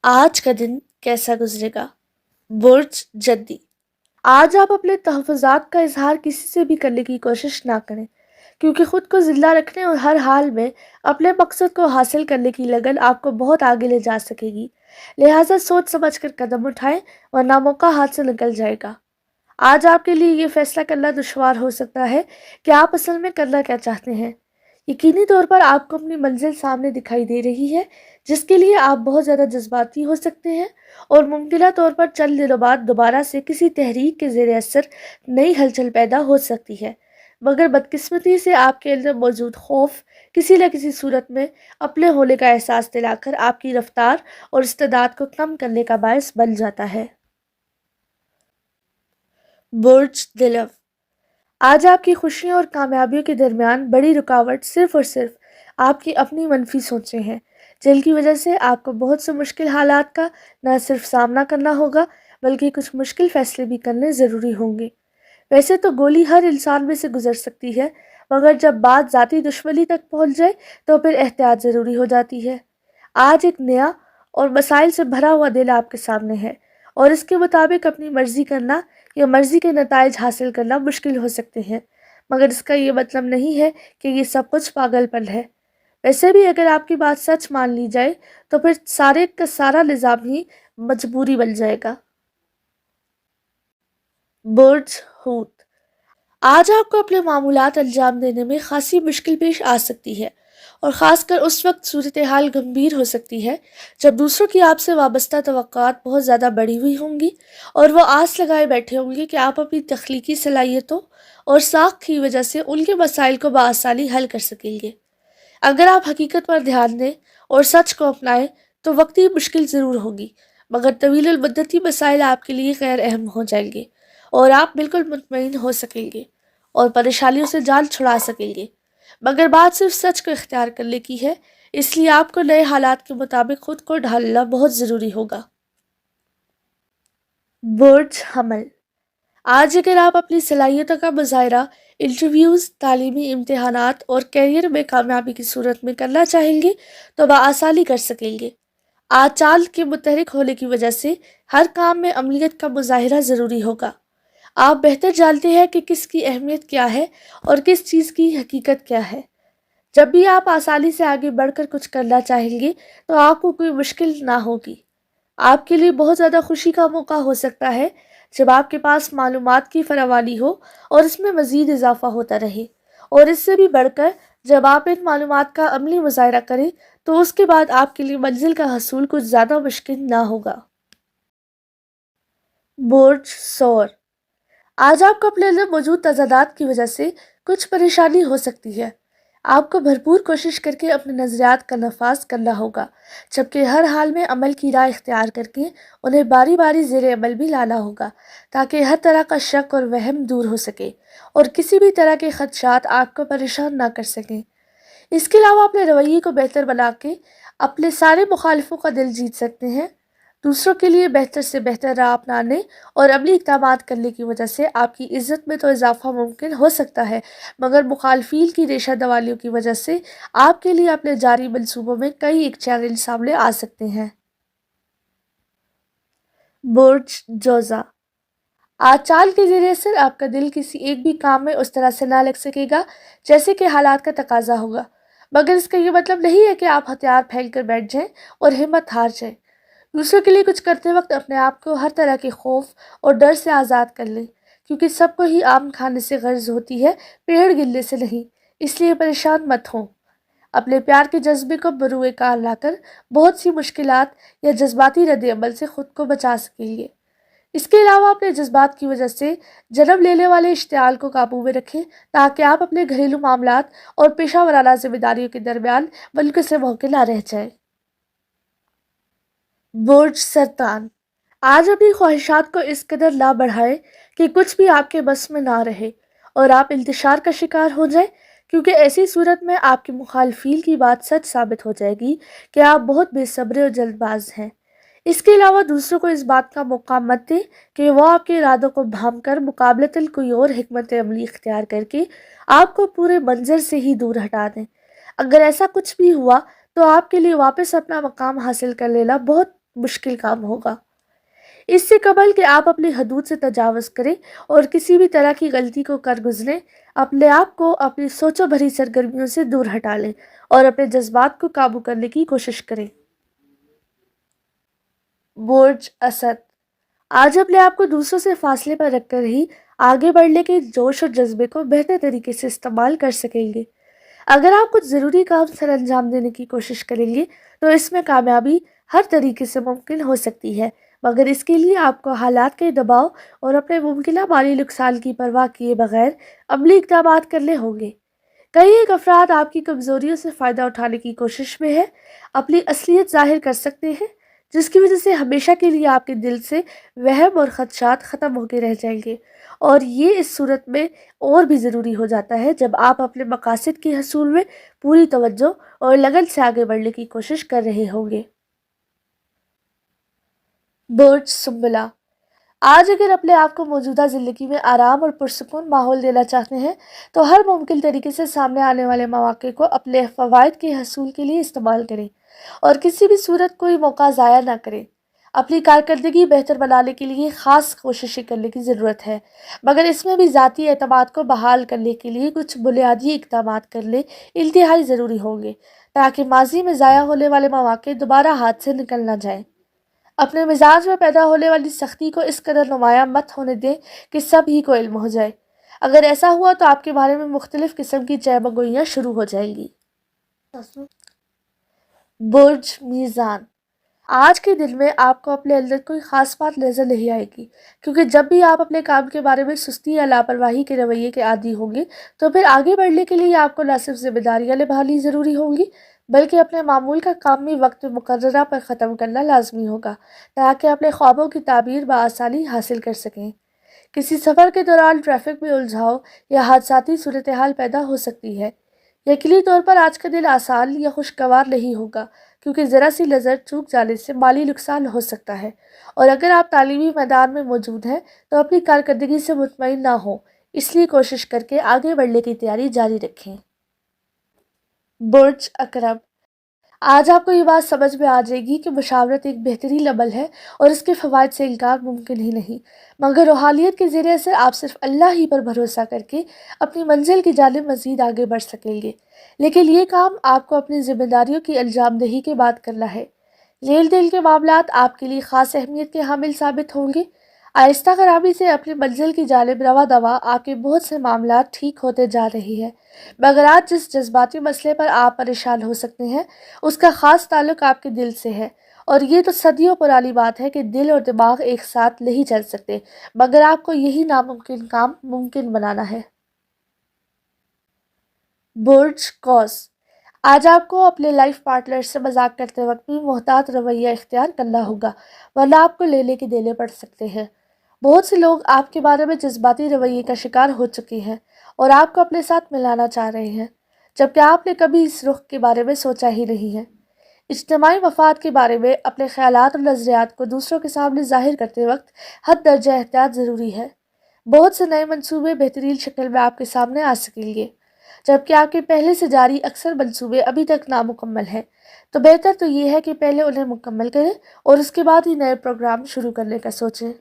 आज का दिन कैसा गुजरेगा? बुर्ज जद्दी। आज आप अपने तहफ़्फ़ुज़ात का इज़हार किसी से भी करने की कोशिश ना करें, क्योंकि खुद को ज़िंदा रखने और हर हाल में अपने मकसद को हासिल करने की लगन आपको बहुत आगे ले जा सकेगी। लिहाजा सोच समझ कर कदम उठाएं, वरना मौका हाथ से निकल जाएगा। आज आपके लिए ये फैसला करना दुश्वार हो सकता है कि आप असल में करना क्या चाहते हैं। यकीनी तौर पर आपको अपनी मंजिल सामने दिखाई दे रही है, जिसके लिए आप बहुत ज़्यादा जज्बाती हो सकते हैं और मुमकिना तौर पर चंद दिनों बाद दोबारा से किसी तहरीक के ज़ेर असर नई हलचल पैदा हो सकती है। मगर बदकिस्मती से आपके अंदर मौजूद खौफ किसी न किसी सूरत में अपने होने का एहसास दिलाकर आपकी रफ्तार और इस्तेदाद को कम करने का बायस बन जाता है। बुर्ज दिलव। आज आपकी खुशियों और कामयाबियों के दरमियान बड़ी रुकावट सिर्फ और सिर्फ आपकी अपनी मनफी सोचें हैं, जिनकी वजह से आपको बहुत से मुश्किल हालात का न सिर्फ सामना करना होगा, बल्कि कुछ मुश्किल फैसले भी करने ज़रूरी होंगे। वैसे तो गोली हर इंसान में से गुजर सकती है, मगर जब बात ज़ाती दुश्मनी तक पहुंच जाए तो फिर एहतियात ज़रूरी हो जाती है। आज एक नया और मसाइल से भरा हुआ दिन आपके सामने है, और इसके मुताबिक अपनी मर्जी करना या मर्जी के नताइज हासिल करना मुश्किल हो सकते हैं, मगर इसका ये मतलब नहीं है कि ये सब कुछ पागलपन है। वैसे भी अगर आपकी बात सच मान ली जाए तो फिर सारे का सारा निज़ाम ही मजबूरी बन जाएगा। बुर्ज हूत। आज आपको अपने मामूलात अंजाम देने में खासी मुश्किल पेश आ सकती है, और ख़ासकर उस वक्त सूरत हाल गंभीर हो सकती है जब दूसरों की आपसे वाबस्ता तवक्कुआत बहुत ज़्यादा बढ़ी हुई होंगी और वो आस लगाए बैठे होंगे कि आप अपनी तख्लीकी सलाहियतों और साख की वजह से उनके मसाइल को बआसानी हल कर सकेंगे। अगर आप हकीकत पर ध्यान दें और सच को अपनाएं तो वक्ती मुश्किल ज़रूर होगी, मगर तवील मुद्दती मसाइल आपके लिए गैर अहम हो जाएंगे और आप बिल्कुल मुतमईन हो सकेंगे और परेशानियों से जान छुड़ा सकेंगे। मगर बात सिर्फ सच को इख्तियार करने की है, इसलिए आपको नए हालात के मुताबिक खुद को ढालना बहुत ज़रूरी होगा। बुर्ज हमल। आज अगर आप अपनी सलाहियतों का मुजाहरा इंटरव्यूज़, तालीमी इम्तिहानात और करियर में कामयाबी की सूरत में करना चाहेंगे तो बआसानी कर सकेंगे। आज चाल के मुतहरिक होने की वजह से हर काम में अमलियत का मुजाहरा ज़रूरी होगा। आप बेहतर जानते हैं कि किसकी अहमियत क्या है और किस चीज़ की हकीकत क्या है। जब भी आप आसानी से आगे बढ़कर कुछ करना चाहेंगे तो आपको कोई मुश्किल ना होगी। आपके लिए बहुत ज़्यादा खुशी का मौका हो सकता है जब आपके पास मालूमात की फरावानी हो और इसमें मज़ीद इजाफा होता रहे, और इससे भी बढ़कर जब आप इन मालूमात का अमली मुज़ाहरा करें तो उसके बाद आपके लिए मंजिल का हसूल कुछ ज़्यादा मुश्किल ना होगा। बुर्ज सौर। आज आपको अपने अंदर मौजूद तज़ादात की वजह से कुछ परेशानी हो सकती है। आपको भरपूर कोशिश करके अपने नज़रियात का नफाज करना होगा, जबकि हर हाल में अमल की राह इख्तियार करके उन्हें बारी बारी ज़ेर अमल भी लाना होगा, ताकि हर तरह का शक और वहम दूर हो सके और किसी भी तरह के खदशात आपको परेशान ना कर सकें। इसके अलावा अपने रवैये को बेहतर बना के अपने सारे मुखालिफों का दिल जीत सकते हैं। दूसरों के लिए बेहतर से बेहतर राह अपनाने और अमली इक़दामात करने की वजह से आपकी इज़्ज़त में तो इजाफा मुमकिन हो सकता है, मगर मुखालफीन की रेशा दवालियों की वजह से आपके लिए अपने जारी मंसूबों में कई एक चैलेंज सामने आ सकते हैं। बुर्ज जोज़ा। आज चाल के ज़रिए से आपका दिल किसी एक भी काम में उस तरह से ना लग सकेगा जैसे कि हालात का तकाजा होगा, मगर इसका ये मतलब नहीं है कि आप हथियार फैल कर बैठ जाएं और हिम्मत हार जाएं। दूसरों के लिए कुछ करते वक्त अपने आप को हर तरह के खौफ और डर से आज़ाद कर लें, क्योंकि सबको ही आम खाने से गर्ज होती है, पेड़ गिनने से नहीं। इसलिए परेशान मत हों। अपने प्यार के जज्बे को बरूए कार लाकर बहुत सी मुश्किलात या जज्बाती रद्द अमल से खुद को बचा सकेंगे। इसके अलावा अपने जज्बात की वजह से जन्म लेने वाले इश्तियाल को काबू में रखें, ताकि आप अपने घरेलू मामलात और पेशा वराना जिम्मेदारियों के दरमियान बल्कि से मौके ना रह जाए। बुर्ज सरतान। आज अपनी ख्वाहिशात को इस कदर ना बढ़ाएं कि कुछ भी आपके बस में ना रहे और आप इंतशार का शिकार हो जाएं, क्योंकि ऐसी सूरत में आपके मुखालफीन की बात सच साबित हो जाएगी कि आप बहुत बेसब्रे और जल्दबाज हैं। इसके अलावा दूसरों को इस बात का मौका मत दें कि वो आपके इरादों को भांप कर मुकाबलतन कोई और हिकमत अमली इख्तियार करके आपको पूरे मंजर से ही दूर हटा दें। अगर ऐसा कुछ भी हुआ तो आपके लिए वापस अपना मकाम हासिल कर लेना बहुत مشکل کام ہوگا۔ اس سے قبل کہ آپ اپنی حدود سے تجاوز کریں اور کسی بھی طرح کی غلطی کو کر گزریں، اپنے آپ کو اپنی سوچوں بھری سرگرمیوں سے دور ہٹا لیں اور اپنے جذبات کو قابو کرنے کی کوشش کریں۔ برج اسد، آج اپنے آپ کو دوسروں سے فاصلے پر رکھ کر ہی آگے بڑھنے کے جوش اور جذبے کو بہتر طریقے سے استعمال کر سکیں گے۔ اگر آپ کچھ ضروری کام سر انجام دینے کی کوشش کریں گے تو اس میں کامیابی ہر طریقے سے ممکن ہو سکتی ہے، مگر اس کے لیے آپ کو حالات کے دباؤ اور اپنے ممکنہ مالی نقصان کی پرواہ کیے بغیر عملی اقدامات کرنے ہوں گے۔ کئی ایک افراد آپ کی کمزوریوں سے فائدہ اٹھانے کی کوشش میں ہے، اپنی اصلیت ظاہر کر سکتے ہیں، جس کی وجہ سے ہمیشہ کے لیے آپ کے دل سے وہم اور خدشات ختم ہو کے رہ جائیں گے، اور یہ اس صورت میں اور بھی ضروری ہو جاتا ہے جب آپ اپنے مقاصد کے حصول میں پوری توجہ اور لگن سے آگے بڑھنے کی کوشش کر رہے ہوں گے۔ برج سنبلہ، آج اگر اپنے آپ کو موجودہ زندگی میں آرام اور پرسکون ماحول دینا چاہتے ہیں تو ہر ممکن طریقے سے سامنے آنے والے مواقع کو اپنے فوائد کے حصول کے لیے استعمال کریں اور کسی بھی صورت کوئی موقع ضائع نہ کریں۔ اپنی کارکردگی بہتر بنانے کے لیے خاص کوششیں کرنے کی ضرورت ہے، مگر اس میں بھی ذاتی اعتماد کو بحال کرنے کے لیے کچھ بنیادی اقدامات کرنے انتہائی ضروری ہوں گے تاکہ ماضی میں ضائع ہونے والے مواقع دوبارہ ہاتھ سے نکل نہ جائیں۔ اپنے مزاج میں پیدا ہونے والی سختی کو اس قدر نمایاں مت ہونے دیں کہ سب ہی کو علم ہو جائے۔ اگر ایسا ہوا تو آپ کے بارے میں مختلف قسم کی چہ بگوئیاں شروع ہو جائیں گی۔ برج میزان، آج کے دن میں آپ کو اپنے اندر کوئی خاص بات نظر نہیں آئے گی، کیونکہ جب بھی آپ اپنے کام کے بارے میں سستی یا لاپرواہی کے رویے کے عادی ہوں گے تو پھر آگے بڑھنے کے لیے آپ کو نہ صرف ذمہ داریاں نبھانی ضروری ہوں گی بلکہ اپنے معمول کا کام بھی وقت مقررہ پر ختم کرنا لازمی ہوگا تاکہ اپنے خوابوں کی تعبیر بآسانی حاصل کر سکیں۔ کسی سفر کے دوران ٹریفک میں الجھاؤ یا حادثاتی صورتحال پیدا ہو سکتی ہے۔ یقینی طور پر آج کا دن آسان یا خوشگوار نہیں ہوگا، کیونکہ ذرا سی نظر چوک جانے سے مالی نقصان ہو سکتا ہے، اور اگر آپ تعلیمی میدان میں موجود ہیں تو اپنی کارکردگی سے مطمئن نہ ہوں، اس لیے کوشش کر کے آگے بڑھنے کی تیاری جاری رکھیں۔ برج عقرب، آج آپ کو یہ بات سمجھ میں آ جائے گی کہ مشاورت ایک بہترین عمل ہے اور اس کے فوائد سے انکار ممکن ہی نہیں، مگر روحانیت کے زیر اثر آپ صرف اللہ ہی پر بھروسہ کر کے اپنی منزل کی جانب مزید آگے بڑھ سکیں گے، لیکن یہ کام آپ کو اپنی ذمہ داریوں کی انجام دہی کے بعد کرنا ہے۔ لین دین کے معاملات آپ کے لیے خاص اہمیت کے حامل ثابت ہوں گے۔ آہستہ خرابی سے اپنی منزل کی جانب رواں دواں آپ کے بہت سے معاملات ٹھیک ہوتے جا رہے ہیں، مگر آج جس جذباتی مسئلے پر آپ پریشان ہو سکتے ہیں اس کا خاص تعلق آپ کے دل سے ہے، اور یہ تو صدیوں پرانی بات ہے کہ دل اور دماغ ایک ساتھ نہیں چل سکتے، مگر آپ کو یہی ناممکن کام ممکن بنانا ہے۔ برج قوس، آج آپ کو اپنے لائف پارٹنر سے مذاق کرتے وقت بھی محتاط رویہ اختیار کرنا ہوگا، ورنہ آپ کو لینے کے دینے پڑ سکتے ہیں۔ بہت سے لوگ آپ کے بارے میں جذباتی رویے کا شکار ہو چکے ہیں اور آپ کو اپنے ساتھ ملانا چاہ رہے ہیں، جبکہ آپ نے کبھی اس رخ کے بارے میں سوچا ہی نہیں ہے۔ اجتماعی مفاد کے بارے میں اپنے خیالات اور نظریات کو دوسروں کے سامنے ظاہر کرتے وقت حد درجہ احتیاط ضروری ہے۔ بہت سے نئے منصوبے بہترین شکل میں آپ کے سامنے آ سکیں گے، جبکہ آپ کے پہلے سے جاری اکثر منصوبے ابھی تک نامکمل ہیں، تو بہتر تو یہ ہے کہ پہلے انہیں مکمل کریں اور اس کے بعد ہی نئے پروگرام شروع کرنے کا سوچیں۔